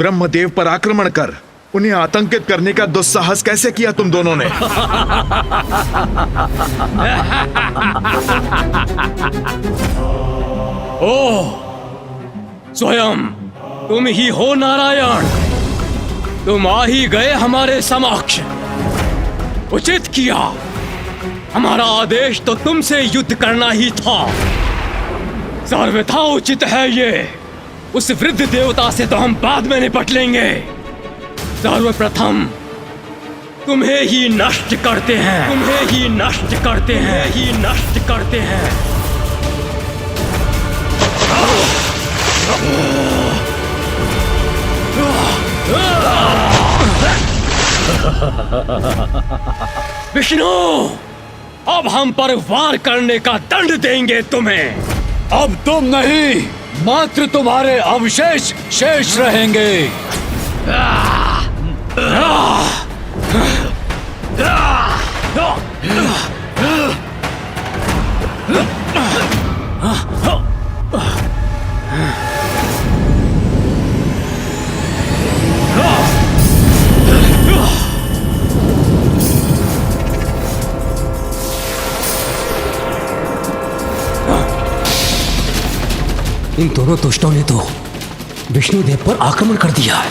ब्रह्मदेव पर आक्रमण कर उन्हें आतंकित करने का दुस्साहस कैसे किया तुम दोनों ने? ओह, स्वयं तुम ही हो नारायण। तुम आ ही गए हमारे समक्ष। उचित किया। हमारा आदेश तो तुमसे युद्ध करना ही था। सर्वथा उचित है ये। उस वृद्ध देवता से तो हम बाद में निपट लेंगे। सर्वप्रथम तुम्हें ही नष्ट करते हैं। तुम्हें ही नष्ट करते हैं। ही नष्ट करते हैं। विष्णु, अब हम पर वार करने का दंड देंगे तुम्हें। अब तुम नहीं, मात्र तुम्हारे अवशेष शेष रहेंगे। इन दोनों दुष्टों ने तो विष्णुदेव पर आक्रमण कर दिया।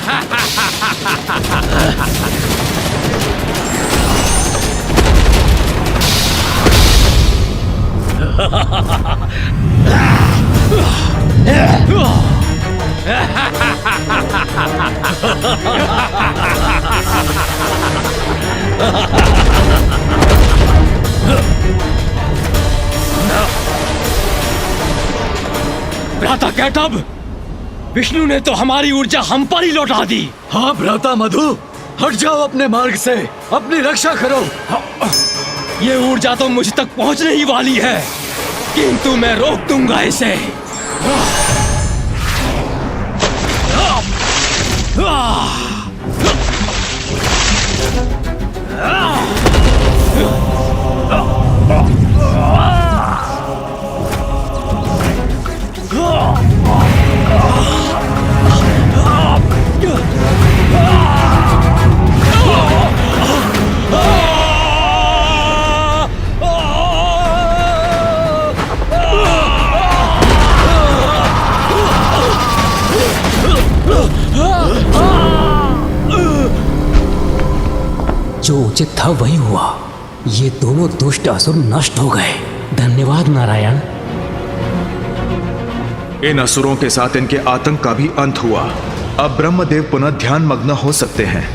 भ्राता कैटब, विष्णु ने तो हमारी ऊर्जा हम पर ही लौटा दी। हाँ भ्राता मधु, हट जाओ अपने मार्ग से, अपनी रक्षा करो। ये ऊर्जा तो मुझ तक पहुंचने ही वाली है, किंतु मैं रोक दूंगा इसे। जो उचित था वही हुआ। ये दोनों दुष्ट असुर नष्ट हो गए। धन्यवाद नारायण। इन असुरों के साथ इनके आतंक का भी अंत हुआ। अब ब्रह्मदेव पुनः ध्यान मग्न हो सकते हैं।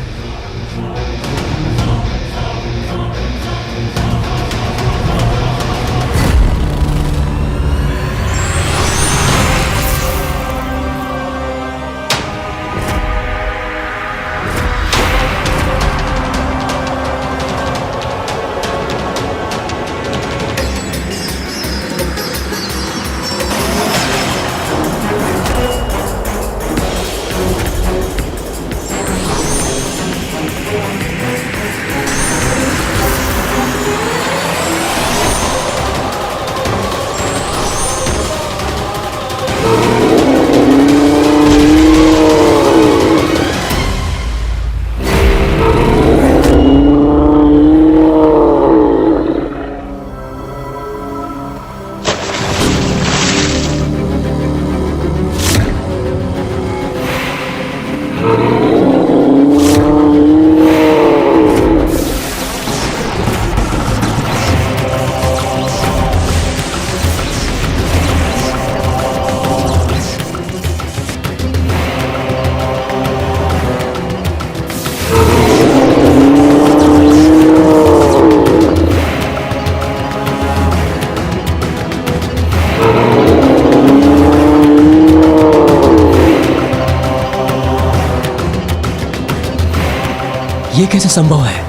ये कैसे संभव है?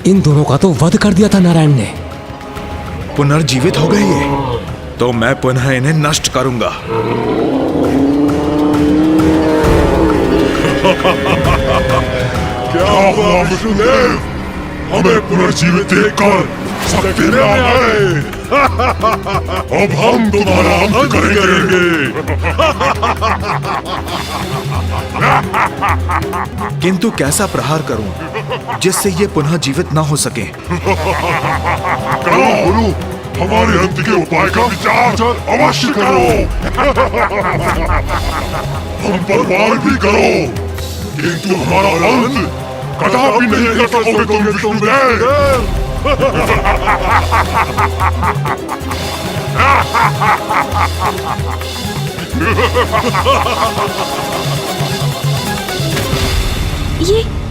इन दोनों का तो वध कर दिया था नारायण ने। पुनर्जीवित हो गए ये, तो मैं पुनः इन्हें नष्ट करूंगा। क्या हुआ विष्णुदेव? हमें पुनर्जीवित देखकर शक्ति में आ गए। अब हम तुम्हारा अंत करेंगे। किंतु कैसा प्रहार करूं जिससे ये पुनः जीवित ना हो सके? करो गुरु, हमारे अंत के उपाय का विचार अवश्य करो। हम पर वार भी करो, किंतु हमारा अंत कदापि नहीं कर सकोगे तुम विष्णुदेव।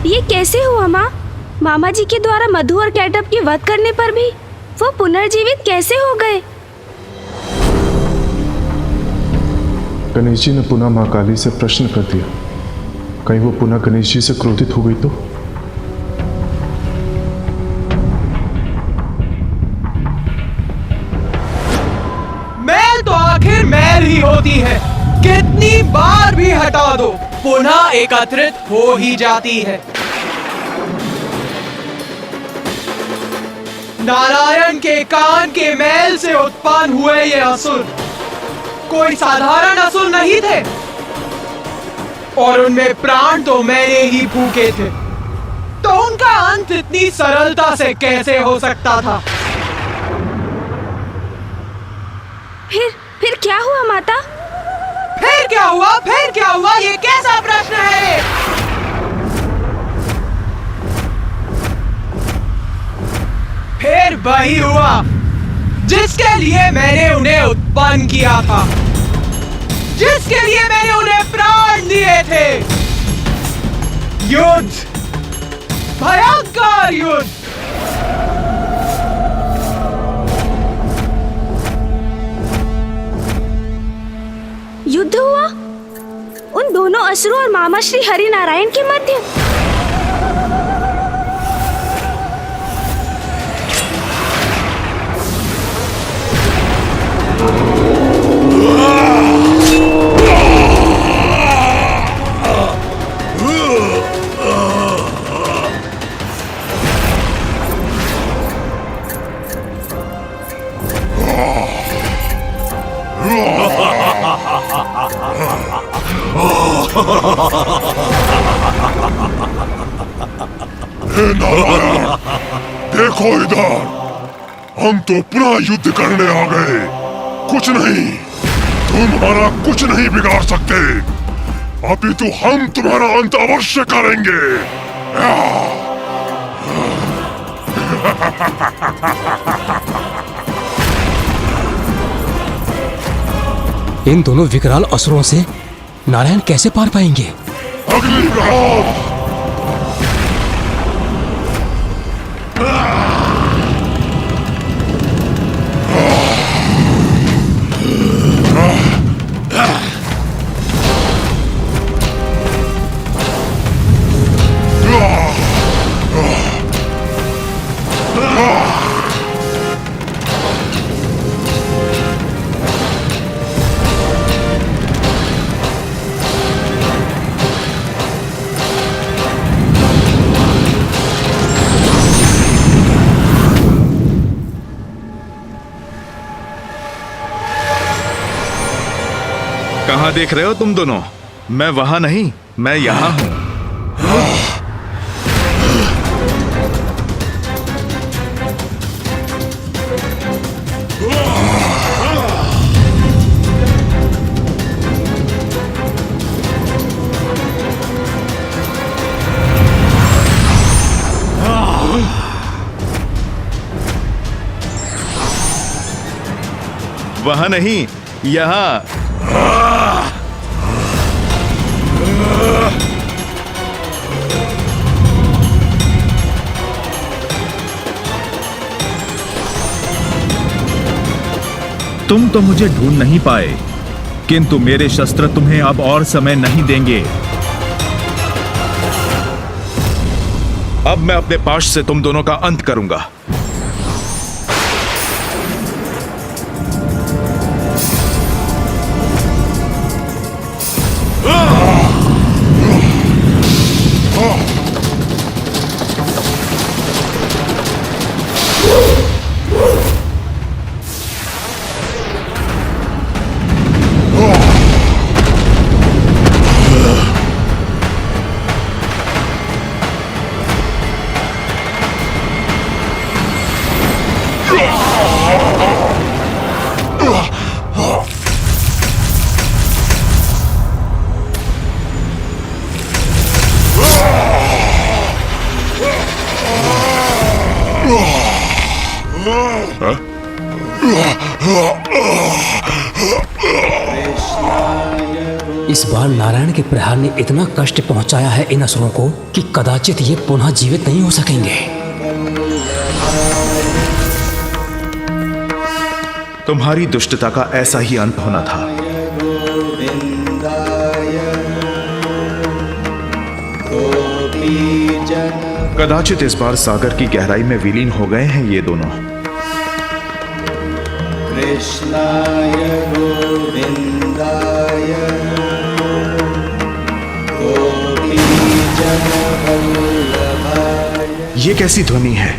ये कैसे हुआ माँ? मामा जी के द्वारा मधु और कैटअप के वध करने पर भी वो पुनर्जीवित कैसे हो गए? गणेश जी ने पुनः मां काली से प्रश्न कर दिया, कहीं वो पुनः गणेश जी से क्रोधित हो गई तो? मैल तो आखिर मैल ही होती है, कितनी बार भी हटा दो पुनः एकत्रित हो ही जाती है। नारायण के कान के मैल से उत्पन्न हुए ये असुर कोई साधारण असुर नहीं थे, और उनमें प्राण तो मैंने ही फूके थे, तो उनका अंत इतनी सरलता से कैसे हो सकता था? फिर क्या हुआ माता? फिर क्या हुआ? फिर क्या हुआ? ये कैसा प्रश्न है? फिर वही हुआ जिसके लिए मैंने उन्हें उत्पन्न किया था, जिसके लिए मैंने उन्हें प्राण दिए थे। युद्ध, भयंकर युद्ध। युद्ध हुआ उन दोनों असुरों और मामा श्री हरि नारायण के मध्य। हे नारायण, देखो इधर, हम तो पुनः युद्ध करने आ गए। कुछ नहीं, तुम हमारा कुछ नहीं बिगाड़ सकते, अपितु हम तुम्हारा अंत अवश्य करेंगे। इन दोनों विकराल असुरों से नारायण कैसे पार पाएंगे? अगली प्रहार। कहाँ देख रहे हो तुम दोनों? मैं वहां नहीं, मैं यहां हूं। वहां नहीं, यहां। तुम तो मुझे ढूंढ नहीं पाए, किंतु मेरे शस्त्र तुम्हें अब और समय नहीं देंगे। अब मैं अपने पाश से तुम दोनों का अंत करूंगा। इस बार नारायण के प्रहार ने इतना कष्ट पहुंचाया है इन असुरों को कि कदाचित ये पुनः जीवित नहीं हो सकेंगे। तुम्हारी दुष्टता का ऐसा ही अंत होना था। कदाचित इस बार सागर की गहराई में विलीन हो गए हैं ये दोनों। कृष्णाय गोविंदाय गोपीजनवल्लभाय। ये कैसी ध्वनि है?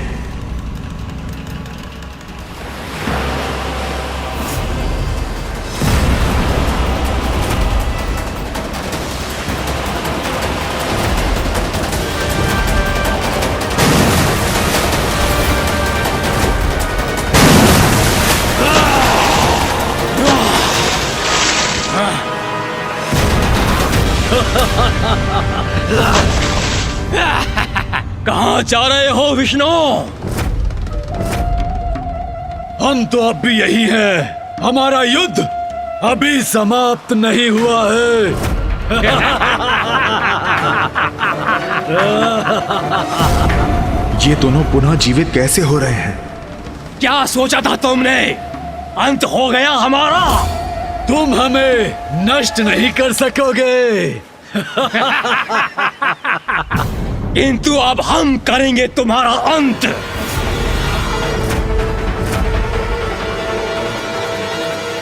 कहाँ जा रहे हो विष्णु? हम तो अब भी यही हैं। हमारा युद्ध अभी समाप्त नहीं हुआ है। ये दोनों पुनः जीवित कैसे हो रहे हैं? क्या सोचा था तुमने? अंत हो गया हमारा। तुम हमें नष्ट नहीं कर सकोगे। किंतु अब हम करेंगे तुम्हारा अंत।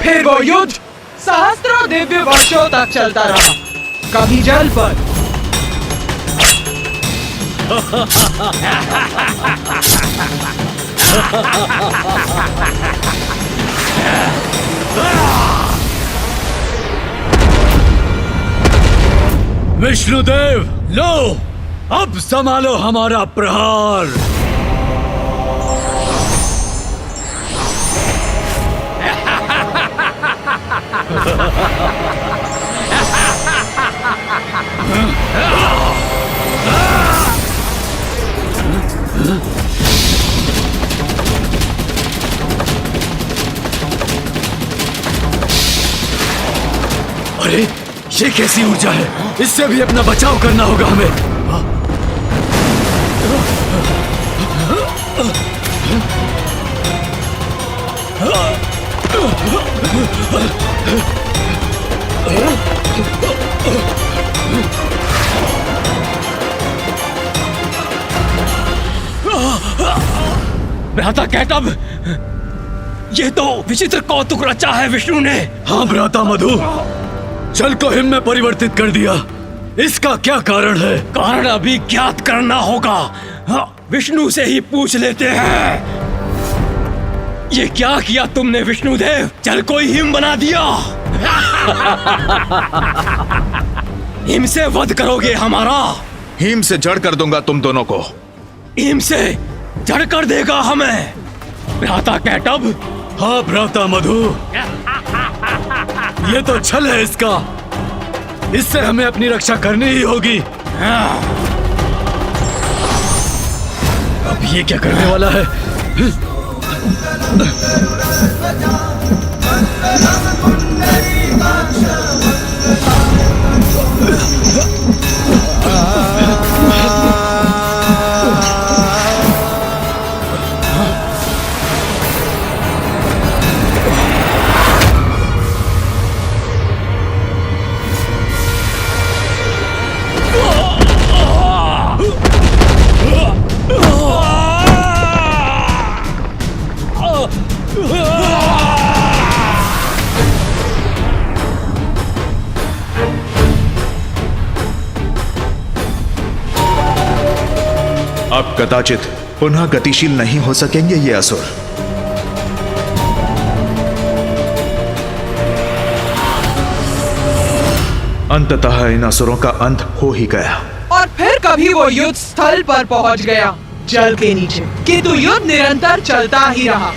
फिर वो युद्ध सहस्त्रों दिव्य वर्षों तक चलता रहा, कभी जल पर विष्णुदेव, लो अब संभालो हमारा प्रहार। अरे ये कैसी ऊर्जा है? इससे भी अपना बचाव करना होगा हमें। भ्राता कैटब, ये तो विचित्र कौतुक रचा है विष्णु ने। हाँ भ्राता मधु, जल को हिम में परिवर्तित कर दिया। इसका क्या कारण है? कारण अभी ज्ञात करना होगा। हाँ, विष्णु से ही पूछ लेते हैं। ये क्या किया तुमने विष्णुदेव? जल को ही हिम बना दिया। हिम से वध करोगे हमारा? हिम से जड़ कर दूंगा तुम दोनों को। हिम से जड़ कर देगा हमें भ्राता कैटब? हाँ भ्राता मधु, ये तो छल है इसका। इससे हमें अपनी रक्षा करनी ही होगी। अब ये क्या करने वाला है? अब कदाचित पुनः गतिशील नहीं हो सकेंगे ये असुर। अंततः इन असुरों का अंत हो ही गया। और फिर कभी वो युद्ध स्थल पर पहुंच गया, जल के नीचे। किंतु युद्ध निरंतर चलता ही रहा।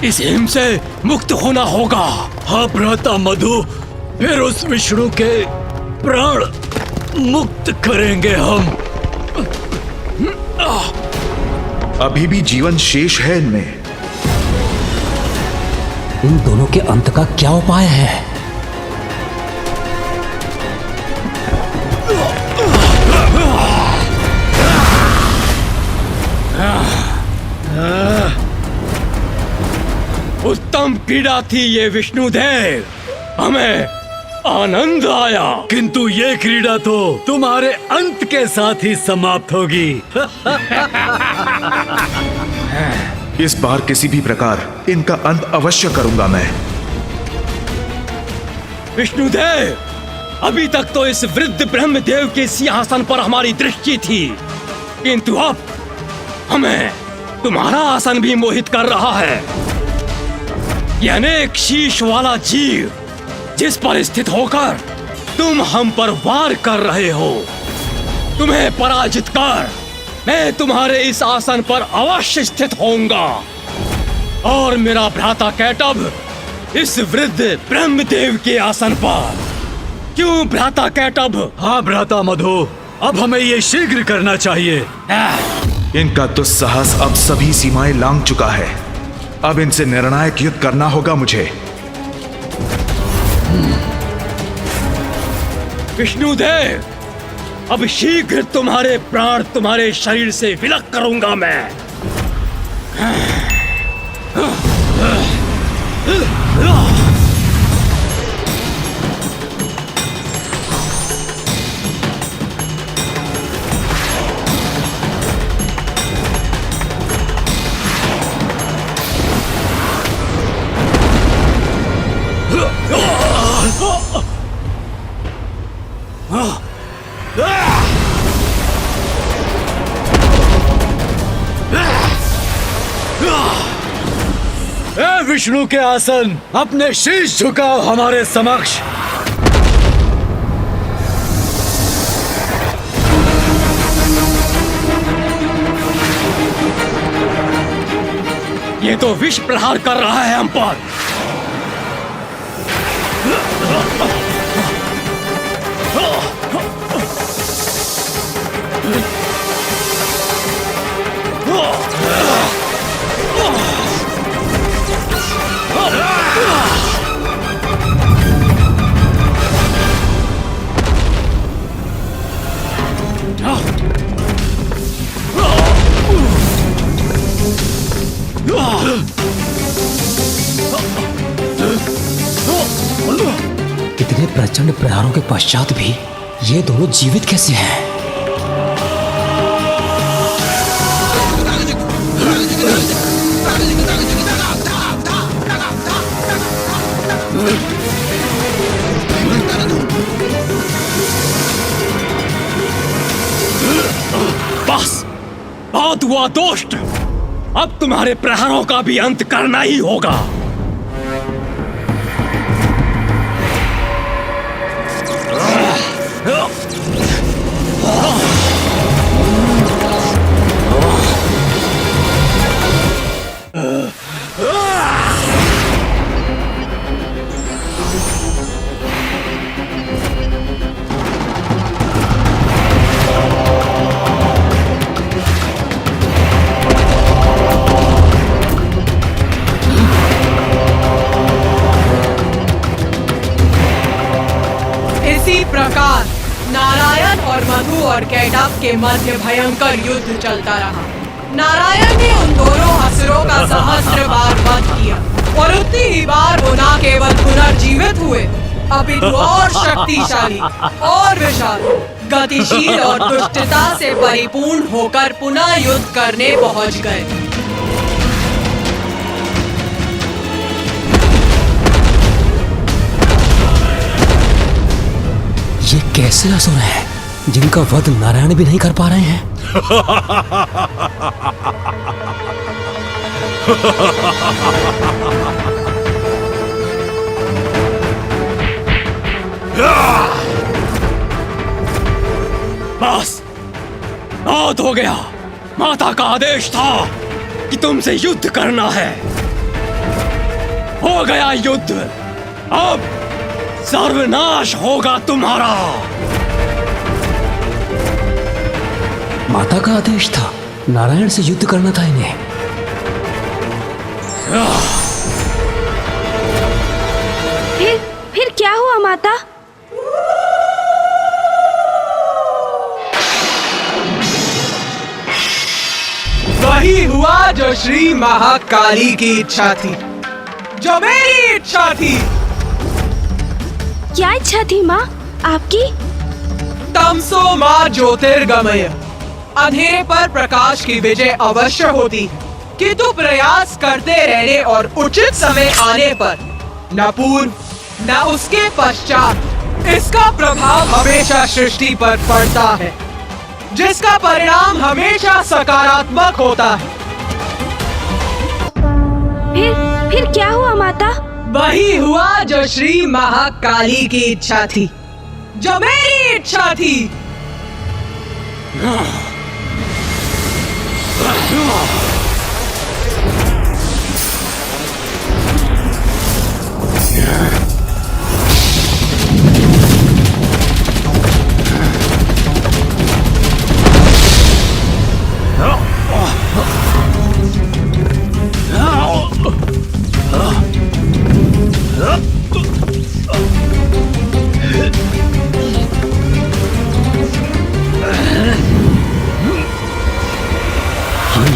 इस हिम से मुक्त होना होगा। हाँ भ्राता मधु, फिर उस विष्णु के प्राण मुक्त करेंगे हम। अभी भी जीवन शेष है इनमें। इन दोनों के अंत का क्या उपाय है? उत्तम क्रीड़ा थी ये विष्णुदेव, हमें आनंद आया। किंतु ये क्रीड़ा तो तुम्हारे अंत के साथ ही समाप्त होगी। इस बार किसी भी प्रकार इनका अंत अवश्य करूंगा मैं। विष्णुदेव, अभी तक तो इस वृद्ध ब्रह्मदेव के सिंहासन पर हमारी दृष्टि थी, किंतु अब हमें तुम्हारा आसन भी मोहित कर रहा है। यह अनेक शीश वाला जीव जिस पर स्थित होकर तुम हम पर वार कर रहे हो, तुम्हें पराजित कर मैं तुम्हारे इस आसन पर अवश्य स्थित होऊंगा। और मेरा भ्राता कैटभ इस वृद्ध ब्रह्मदेव के आसन पर। क्यों भ्राता कैटभ? हाँ भ्राता मधु, अब हमें ये शीघ्र करना चाहिए। इनका दुस्साहस अब सभी सीमाएं लांघ चुका है। अब इनसे निर्णायक युद्ध करना होगा मुझे। विष्णुदेव, अब शीघ्र तुम्हारे प्राण तुम्हारे शरीर से विलग करूंगा मैं। ए विष्णु के आसन, अपने शीश झुकाओ हमारे समक्ष। ये तो विष प्रहार कर रहा है हम पर। इतने प्रचंड प्रहारों के पश्चात भी ये दोनों जीवित कैसे हैं? बस, बहुत हुआ दोस्त। अब तुम्हारे प्रहारों का भी अंत करना ही होगा। इसी प्रकार नारायण और मधु और कैटभ के मध्य भयंकर युद्ध चलता रहा। नारायण ने उन दोनों असुरों का सहस्त्र बार वध किया और उतनी ही बार वो न केवल पुनर्जीवित हुए, अपितु और शक्तिशाली और विशाल, गतिशील और दुष्टता से परिपूर्ण होकर पुनः युद्ध करने पहुंच गए। ये कैसे असुर हैं जिनका वध नारायण भी नहीं कर पा रहे हैं? बस, बहुत हो गया। माता का आदेश था कि तुमसे युद्ध करना है। हो गया युद्ध, अब सर्वनाश होगा तुम्हारा। माता का आदेश था, नारायण से युद्ध करना था इन्हें। फिर क्या हुआ माता? वही हुआ जो श्री महाकाली की इच्छा थी, जो मेरी इच्छा थी। क्या इच्छा थी माँ आपकी? तमसो मां ज्योतिर्गमय, अंधेरे पर प्रकाश की विजय अवश्य होती, किंतु प्रयास करते रहने और उचित समय आने पर न पूर्व न उसके पश्चात इसका प्रभाव हमेशा सृष्टि पर पड़ता है, जिसका परिणाम हमेशा सकारात्मक होता है। फिर क्या हुआ माता? वही हुआ जो श्री महाकाली की इच्छा थी, जो मेरी इच्छा थी।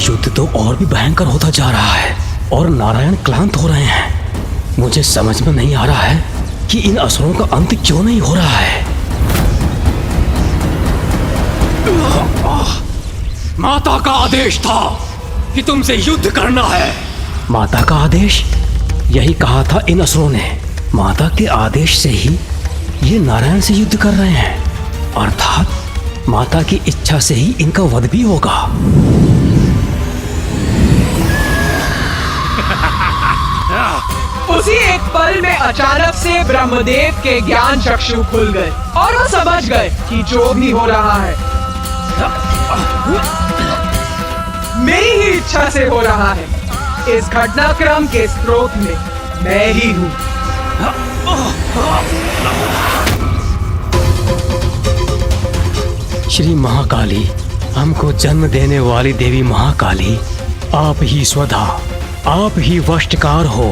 युद्ध तो और भी भयंकर होता जा रहा है और नारायण क्लांत हो रहे हैं। मुझे समझ में नहीं आ रहा है कि इन असुरों का अंत क्यों नहीं हो रहा है। माता का आदेश था कि तुमसे युद्ध करना है। माता का आदेश? यही कहा था इन असुरों ने। माता के आदेश से ही ये नारायण से युद्ध कर रहे हैं, अर्थात माता की इच्छा से ही इनका वध भी होगा। उसी एक पल में अचानक से ब्रह्मदेव के ज्ञान चक्षु खुल गए और वो समझ गए कि जो भी हो रहा है मेरी ही इच्छा से हो रहा है। इस घटनाक्रम के स्रोत में मैं ही हूँ। श्री महाकाली, हमको जन्म देने वाली देवी महाकाली, आप ही स्वधा, आप ही वशकार हो।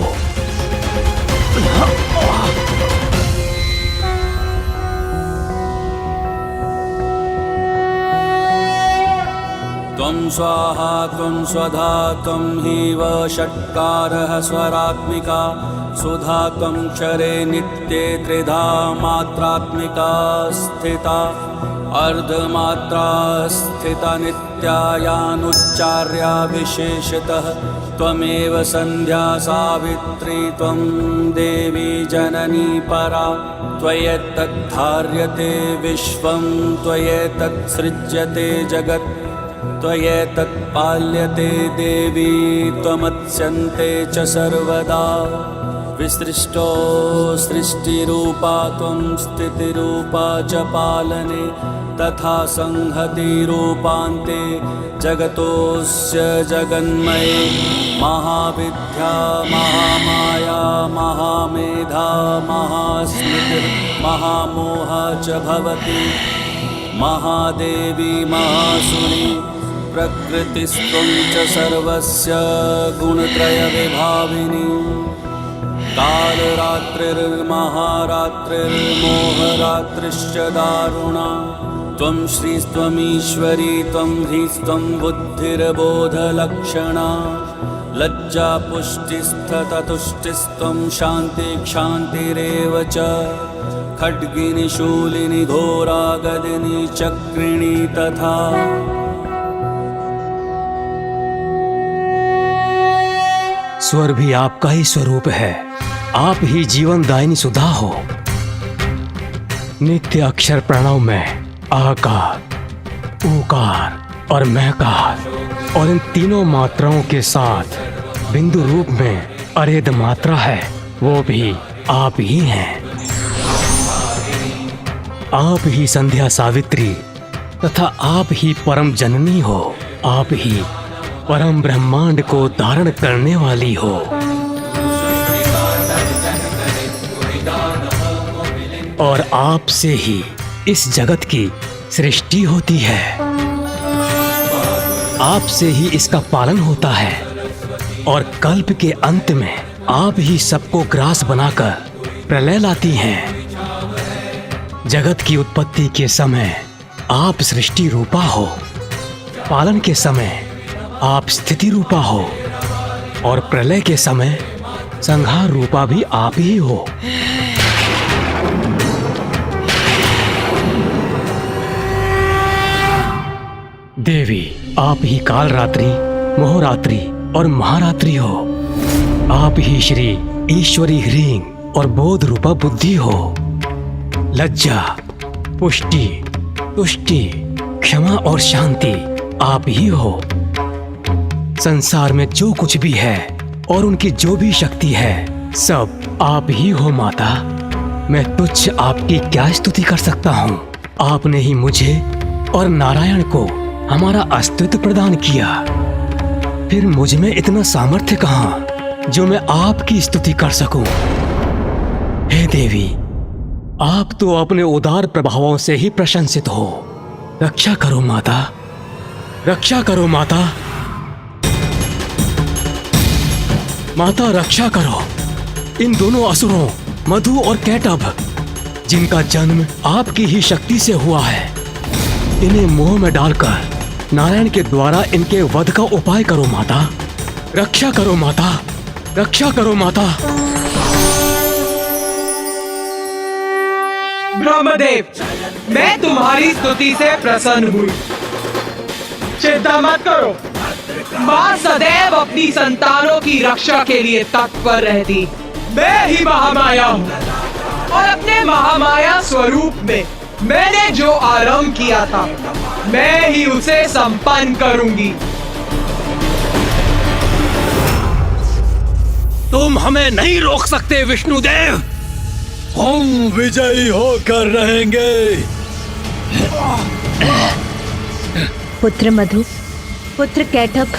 त्वं स्वाहा त्वं स्वधा त्वं हि वषट्कारः स्वरात्मिका सुधा त्वं क्षरे नित्ये त्रिधा मात्रात्मिका स्थिता अर्धमात्रा स्थिता नित्यायानुच्चार्या विशेषतः त्वमेव संध्या सावित्री त्वं देवी जननी परा त्वयैतद्धार्यते विश्वं त्वयैतत्सृज्यते जगत् त्वयैतत्पाल्यते देवी त्वमत्स्यन्ते च सर्वदा विसृष्टो सृष्टिरूपा त्वं स्थितिरूपा च पालने तथा संहतिरूपान्ते जगतोऽस्य जगन्मये महाविद्या महामाया महामेधा महास्मृतिर् महामोहा च भवति महादेवी महासुरी प्रकृतिस्त्वं च सर्वस्य गुणत्रयविभाविनी कालरात्रिर्महारात्रिर्मोहरात्रिश्च दारुणा त्वं श्रीस्त्वमीश्वरी त्वं ह्रीस्त्वं बुद्धिर्बोधलक्षणा लज्जा पुष्टिस्ततुष्टिस्त्वं शान्तिक्षान्तिरेव च खड्गिनी शूलिनी घोरा गदिनी चक्रिणी तथा स्वर भी आपका ही स्वरूप है। आप ही जीवन दायिनी सुधा हो। नित्य अक्षर प्रणव में आकार, ऊकार और महकार और इन तीनों मात्राओं के साथ बिंदु रूप में अरेद मात्रा है, वो भी आप ही हैं। आप ही संध्या सावित्री तथा आप ही परम जननी हो। आप ही परम ब्रह्मांड को धारण करने वाली हो। और आपसे ही इस जगत की सृष्टि होती है। आपसे ही इसका पालन होता है और कल्प के अंत में आप ही सबको ग्रास बनाकर प्रलय लाती हैं। जगत की उत्पत्ति के समय आप सृष्टि रूपा हो, पालन के समय आप स्थिति रूपा हो और प्रलय के समय संहार रूपा भी आप ही हो। देवी, आप ही काल रात्रि, मोहरात्रि और महारात्रि हो। आप ही श्री ईश्वरी ह्रीं और बोध रूपा बुद्धि हो। लज्जा, पुष्टि, तुष्टि, क्षमा और शांति आप ही हो। संसार में जो कुछ भी है और उनकी जो भी शक्ति है सब आप ही हो माता। मैं तुच्छ आपकी क्या स्तुति कर सकता हूँ। आपने ही मुझे और नारायण को हमारा अस्तित्व प्रदान किया, फिर मुझ में इतना सामर्थ्य कहाँ जो मैं आपकी स्तुति कर सकूं। हे देवी, आप तो अपने उदार प्रभावों से ही प्रशंसित हो। रक्षा करो माता, रक्षा करो माता। माता रक्षा करो इन दोनों असुरों मधु और कैटभ, जिनका जन्म आपकी ही शक्ति से हुआ है। इन्हें मोह में डालकर नारायण के द्वारा इनके वध का उपाय करो माता। रक्षा करो माता, रक्षा करो माता। ब्रह्मदेव, मैं तुम्हारी स्तुति से प्रसन्न हुई। चिंता मत करो, माँ सदैव अपनी संतानों की रक्षा के लिए तत्पर रहती। मैं ही महामाया हूँ और अपने महामाया स्वरूप में मैंने जो आरंभ किया था मैं ही उसे संपन्न करूंगी। तुम हमें नहीं रोक सकते विष्णुदेव। हम विजयी होकर रहेंगे। पुत्र मधु, पुत्र कैटभ।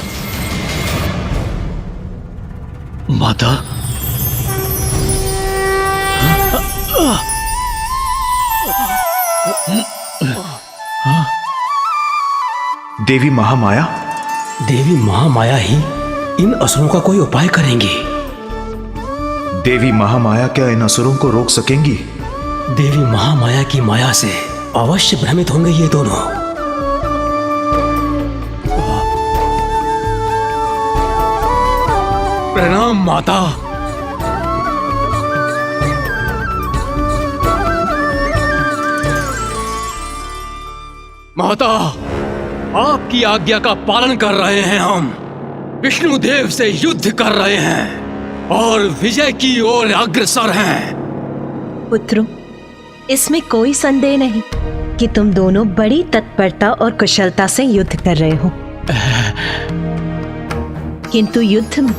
माता, देवी महामाया? देवी महामाया ही इन असुरों का कोई उपाय करेंगी। देवी महामाया क्या इन असुरों को रोक सकेंगी? देवी महामाया की माया से अवश्य भ्रमित होंगे ये दोनों। प्रणाम माता। माता, आपकी आज्ञा का पालन कर रहे हैं हम। विष्णु देव से युद्ध कर रहे हैं और विजय की ओर अग्रसर हैं। पुत्रों, इसमें कोई संदेह नहीं कि तुम दोनों बड़ी तत्परता और कुशलता से युद्ध कर रहे हो। किंतु युद्ध में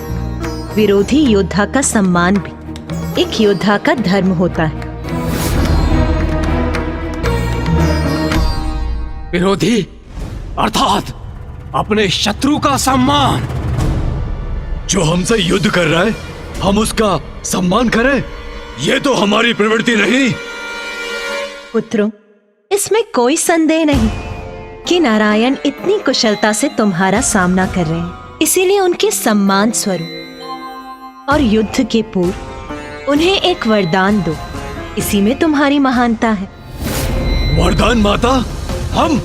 विरोधी योद्धा का सम्मान भी एक योद्धा का धर्म होता है। विरोधी अर्थात अपने शत्रु का सम्मान। जो हमसे युद्ध कर रहा है हम उसका सम्मान करें, ये तो हमारी प्रवृत्ति नहीं। पुत्रों, इसमें कोई संदेह नहीं कि नारायण इतनी कुशलता से तुम्हारा सामना कर रहे हैं, इसीलिए उनके सम्मान स्वरूप और युद्ध के पूर्व उन्हें एक वरदान दो। इसी में तुम्हारी महानता है। वरदान माता? हम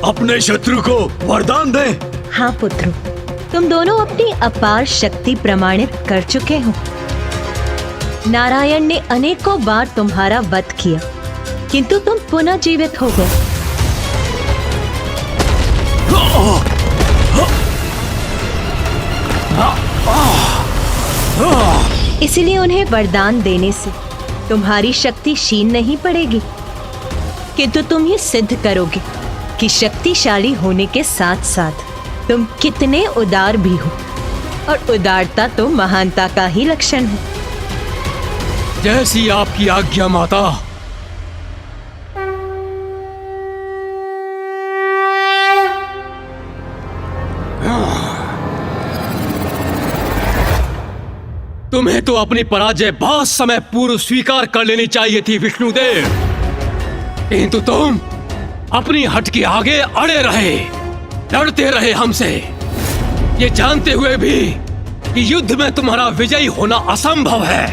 अपने शत्रु को वरदान दें? हाँ पुत्रों, तुम दोनों अपनी अपार शक्ति प्रमाणित कर चुके हो। नारायण ने अनेकों बार तुम्हारा वध किया, किंतु तुम पुनः जीवित हो गए। इसलिए उन्हें वरदान देने से तुम्हारी शक्ति क्षीण नहीं पड़ेगी, किंतु तुम ये सिद्ध करोगे कि शक्तिशाली होने के साथ साथ तुम कितने उदार भी हो, और उदारता तो महानता का ही लक्षण है। जैसी आपकी आज्ञा माता। तुम्हें तो अपनी पराजय बहुत समय पूर्व स्वीकार कर लेनी चाहिए थी विष्णुदेव, किंतु तुम अपनी हट के आगे अड़े रहे, लड़ते रहे हमसे, ये जानते हुए भी कि युद्ध में तुम्हारा विजयी होना असंभव है।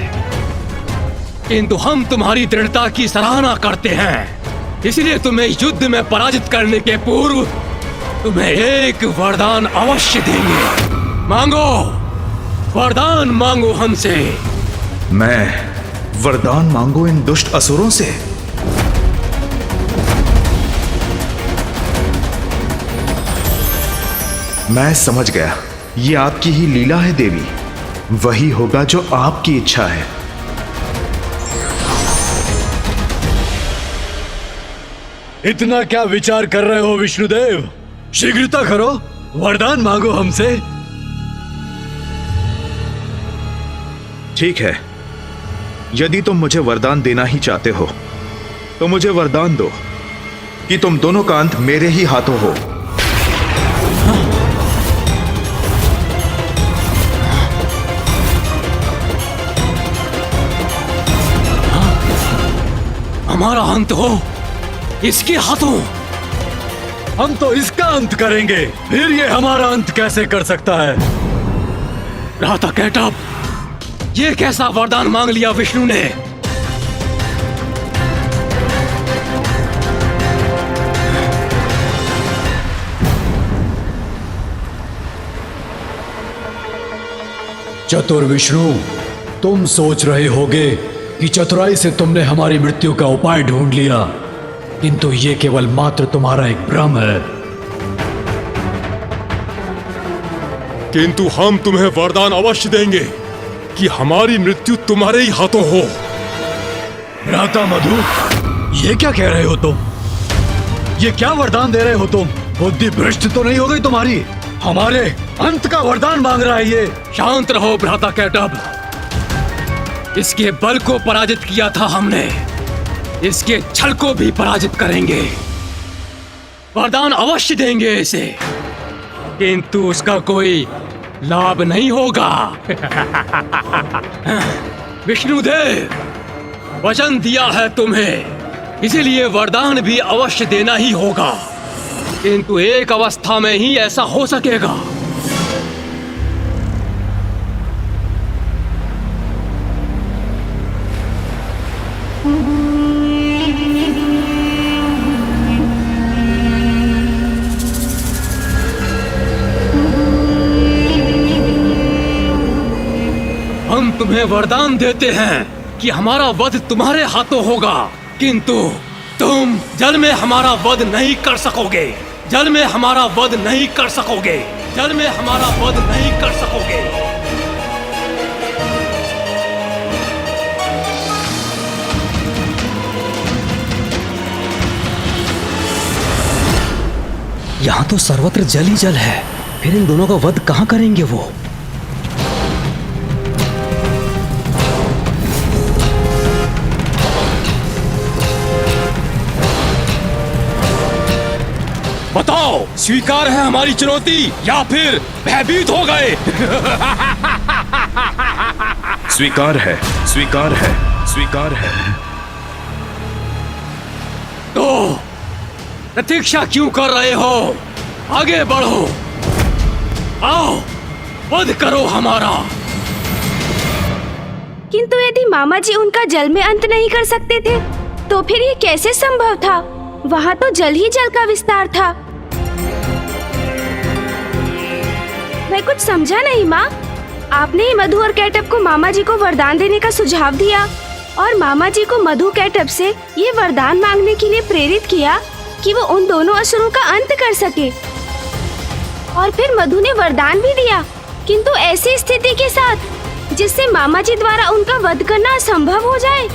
किंतु हम तुम्हारी दृढ़ता की सराहना करते हैं, इसलिए तुम्हें युद्ध में पराजित करने के पूर्व तुम्हें एक वरदान अवश्य देंगे। मांगो, वरदान मांगो हमसे। मैं वरदान मांगू इन दुष्ट असुरों से? मैं समझ गया, ये आपकी ही लीला है देवी। वही होगा जो आपकी इच्छा है। इतना क्या विचार कर रहे हो विष्णुदेव? शीघ्रता करो, वरदान मांगो हमसे। ठीक है, यदि तुम मुझे वरदान देना ही चाहते हो तो मुझे वरदान दो कि तुम दोनों का अंत मेरे ही हाथों हो। हमारा अंत हो इसके हाथों? हम तो इसका अंत करेंगे, फिर ये हमारा अंत कैसे कर सकता है? राता कैटअप, ये कैसा वरदान मांग लिया विष्णु ने? चतुर विष्णु, तुम सोच रहे होगे कि चतुराई से तुमने हमारी मृत्यु का उपाय ढूंढ लिया, किंतु ये केवल मात्र तुम्हारा एक भ्रम है। किंतु हम तुम्हें वरदान अवश्य देंगे कि हमारी मृत्यु तुम्हारे ही हाथों हो। राता मधु, ये क्या कह रहे हो तुम? ये क्या वरदान दे रहे हो तुम? बुद्धि भ्रष्ट तो नहीं हो गई तुम्हारी? हमारे अंत का वरदान मांग रहा है ये। शांत रहो भ्राता कैटअप, इसके बल को पराजित किया था हमने, इसके छल को भी पराजित करेंगे। वरदान अवश्य देंगे इसे, किंतु उसका कोई लाभ नहीं होगा। विष्णुदेव, वचन दिया है तुम्हें, इसीलिए वरदान भी अवश्य देना ही होगा, किंतु एक अवस्था में ही ऐसा हो सकेगा। हम तुम्हें वरदान देते हैं कि हमारा वध तुम्हारे हाथों होगा, किंतु तुम जल में हमारा वध नहीं कर सकोगे। जल में हमारा वध नहीं कर सकोगे। जल में हमारा वध नहीं कर सकोगे। यहाँ तो सर्वत्र जल ही जल है, फिर इन दोनों का वध कहाँ करेंगे वो? बताओ, स्वीकार है हमारी चुनौती या फिर भयभीत हो गए? स्वीकार है, स्वीकार है, स्वीकार है। तो प्रतीक्षा क्यों कर रहे हो? आगे बढ़ो, आओ, वध करो हमारा। किंतु यदि मामा जी उनका जल में अंत नहीं कर सकते थे, तो फिर ये कैसे संभव था? वहाँ तो जल ही जल का विस्तार था। मैं कुछ समझा नहीं माँ। आपने ही मधु और कैटअप को मामा जी को वरदान देने का सुझाव दिया और मामा जी को मधु कैटअप से ये वरदान मांगने के लिए प्रेरित किया कि वो उन दोनों असुरों का अंत कर सके। और फिर मधु ने वरदान भी दिया, किंतु ऐसी स्थिति के साथ जिससे मामा जी द्वारा उनका वध करना असंभव हो जाए।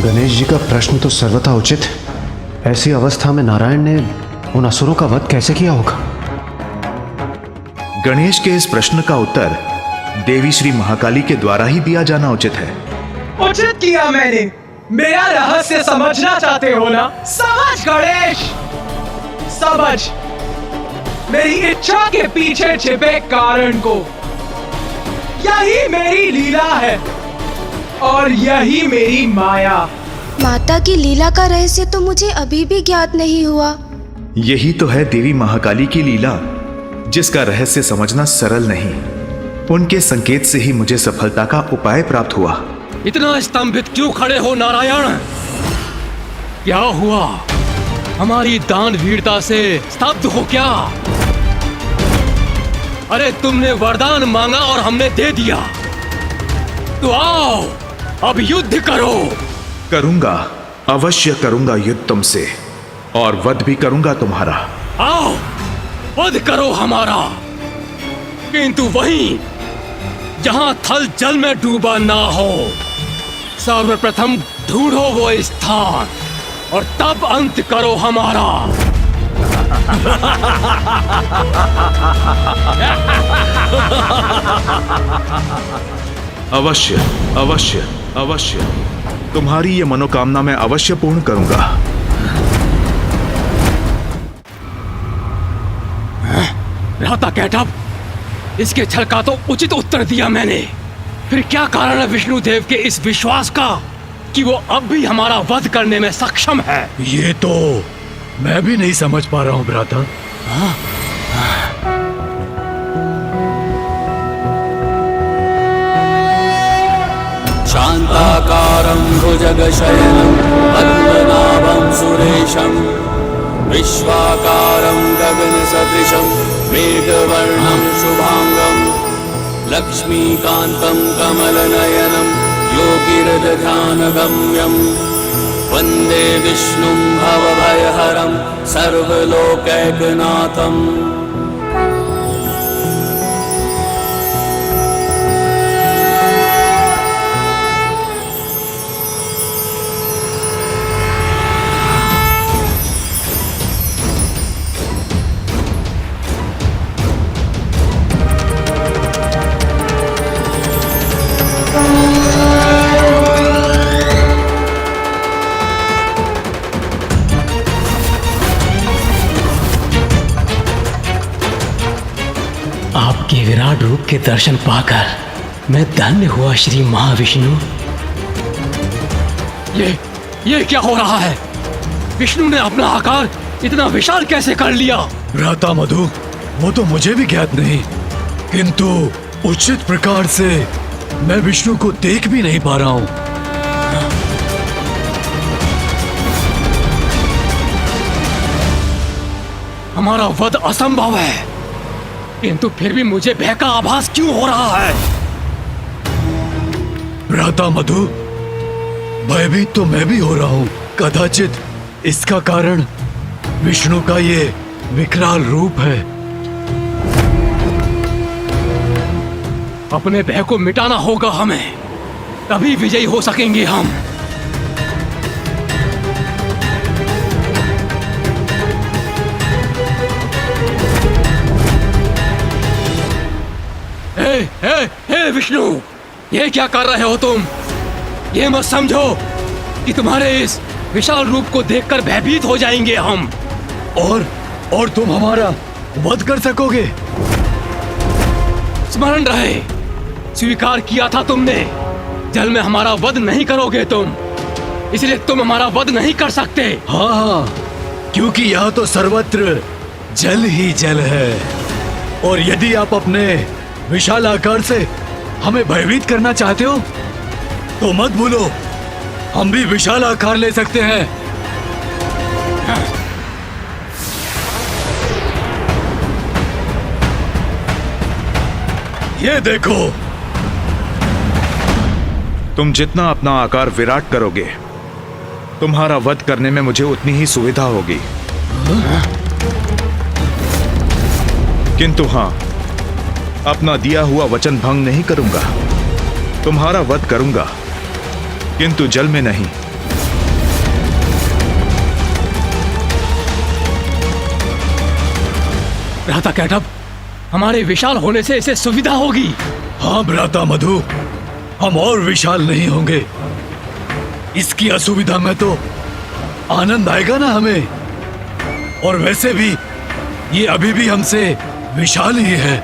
गणेश जी का प्रश्न तो सर्वथा उचित है। ऐसी अवस्था में नारायण ने उन असुरों का वध कैसे किया होगा? गणेश के इस प्रश्न का उत्तर देवी श्री महाकाली के द्वारा ही दिया जाना उचित है। उचित किया मैंने। मेरा रहस्य समझना चाहते हो ना? समझ गणेश, समझ। मेरी इच्छा के पीछे छिपे कारण को यही मेरी लीला है और यही मेरी माया। माता की लीला का रहस्य तो मुझे अभी भी ज्ञात नहीं हुआ। यही तो है देवी महाकाली की लीला, जिसका रहस्य समझना सरल नहीं। उनके संकेत से ही मुझे सफलता का उपाय प्राप्त हुआ। इतना स्तंभित क्यों खड़े हो नारायण? क्या हुआ? हमारी दान वीरता से स्तब्ध हो क्या? अरे तुमने वरदान मांगा और हमने दे दिया, तो आओ अब युद्ध करो। करूंगा, अवश्य करूंगा युद्ध तुमसे, और वध भी करूंगा तुम्हारा। आओ वध करो हमारा, किंतु वहीं जहां थल जल में डूबा ना हो। सर्वप्रथम ढूंढो वो स्थान और तब अंत करो हमारा। अवश्य अवश्य अवश्य, तुम्हारी ये मनोकामना मैं अवश्य पूर्ण करूंगा। भ्राता कैटअप, इसके छल का तो उचित उत्तर दिया मैंने। फिर क्या कारण है विष्णुदेव के इस विश्वास का कि वो अब भी हमारा वध करने में सक्षम है? ये तो मैं भी नहीं समझ पा रहा हूँ भ्राता। शांताकारं भुजगशयनं पद्मनाभं सुरेशं विश्वाकारं गगनसदृशं मेघवर्णं शुभांगं लक्ष्मीकान्तं कमलनयनं योगिरध्यानगम्यं वन्दे विष्णुं भवभयहरं सर्वलोकैकनाथम्। आपके विराट रूप के दर्शन पाकर मैं धन्य हुआ श्री महाविष्णु। ये क्या हो रहा है? विष्णु ने अपना आकार इतना विशाल कैसे कर लिया? भ्राता मधु, वो तो मुझे भी ज्ञात नहीं, किंतु उचित प्रकार से मैं विष्णु को देख भी नहीं पा रहा हूँ। हमारा वध असंभव है, किंतु फिर भी मुझे भय का आभास क्यों हो रहा है? भ्राता मधु, भयभीत तो मैं भी हो रहा हूँ। कदाचित इसका कारण विष्णु का ये विकराल रूप है। अपने भय को मिटाना होगा हमें, तभी विजयी हो सकेंगे हम। हे विष्णु, ये क्या कर रहे हो तुम? ये मत समझो कि तुम्हारे इस विशाल रूप को देखकर भयभीत हो जाएंगे हम। और तुम हमारा वध कर सकोगे? स्मरण रहे, स्वीकार किया था तुमने, जल में हमारा वध नहीं करोगे तुम, इसलिए तुम हमारा वध नहीं कर सकते। हाँ, क्योंकि यह तो सर्वत्र जल ही जल है, और यदि आप अपने विशाल आकार से हमें भयभीत करना चाहते हो तो मत भूलो, हम भी विशाल आकार ले सकते हैं। ये देखो। तुम जितना अपना आकार विराट करोगे, तुम्हारा वध करने में मुझे उतनी ही सुविधा होगी। किंतु हां, अपना दिया हुआ वचन भंग नहीं करूंगा। तुम्हारा वध करूंगा, किंतु जल में नहीं। भ्राता कैटअप, हमारे विशाल होने से इसे सुविधा होगी। हाँ भ्राता मधु, हम और विशाल नहीं होंगे। इसकी असुविधा में तो आनंद आएगा ना हमें, और वैसे भी ये अभी भी हमसे विशाल ही है।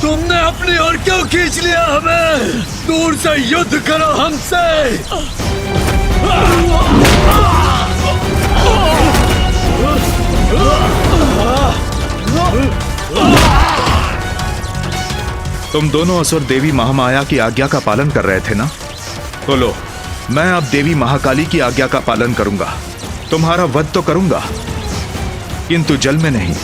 तुमने अपनी ओर क्यों खींच लिया हमें? दूर से युद्ध करो हमसे। तुम दोनों असुर देवी महामाया की आज्ञा का पालन कर रहे थे ना? तो लो, मैं अब देवी महाकाली की आज्ञा का पालन करूंगा। तुम्हारा वध तो करूंगा, किंतु जल में नहीं।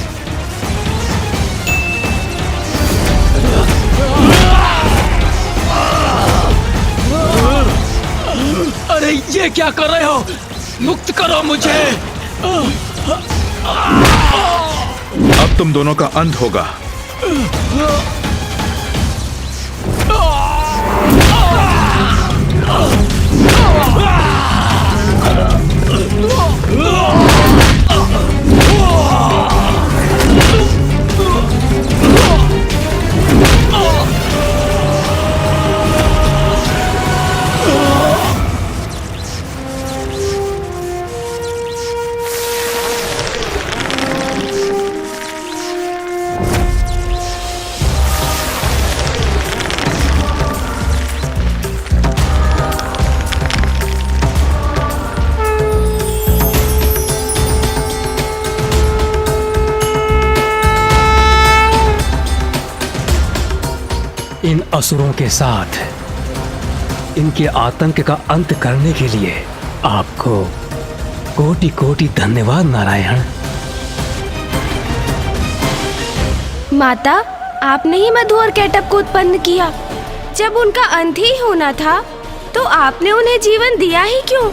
अरे ये क्या कर रहे हो? मुक्त करो मुझे। अब तुम दोनों का अंत होगा। इन असुरों के साथ इनके आतंक का अंत करने के लिए आपको कोटि कोटि धन्यवाद नारायण। माता, आपने ही मधु और कैटअप को उत्पन्न किया। जब उनका अंत ही होना था तो आपने उन्हें जीवन दिया ही क्यों?